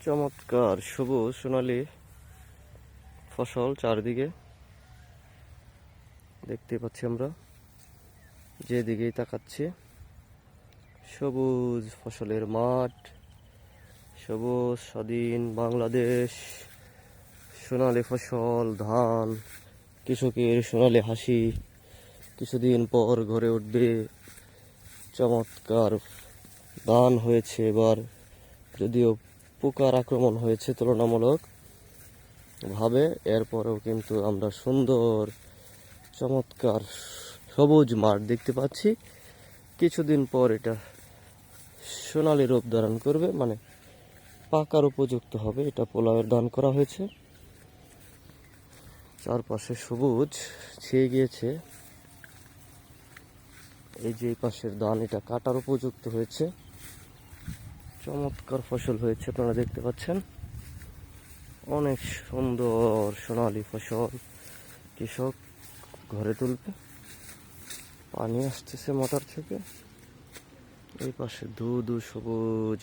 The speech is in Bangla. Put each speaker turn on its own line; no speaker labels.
চমৎকার সবুজ সোনালী ফসল চারদিকে দেখতে পাচ্ছি আমরা, যেদিকেই তাকাচ্ছি সবুজ ফসলের মাঠ, সবুজ স্বাধীন বাংলাদেশ, সোনালী ফসল, ধান, কৃষকের সোনালী হাসি কিছুদিন পর ঘরে উঠবে। চমৎকার ধান হয়েছে এবার, যদিও পোকার আক্রমণ হয়েছে তুলনামূলক ভাবে, এরপরেও কিন্তু আমরা সুন্দর চমৎকার সবুজ মাঠ দেখতে পাচ্ছি। কিছুদিন পর এটা সোনালী রূপ ধারণ করবে, মানে পাকার উপযুক্ত হবে। এটা পোলাওয়ের ধান করা হয়েছে, চারপাশে সবুজ ছেয়ে গিয়েছে। এই যে এই পাশের ধান, এটা কাটার উপযুক্ত হয়েছে। চমৎকার ফসল হয়েছে, আপনারা দেখতে পাচ্ছেন, অনেক সুন্দর সোনালী ফসল। কৃষক ঘরে তুলবে, পানি আসতেছে মোটর থেকে। এই পাশে ধু ধু সবুজ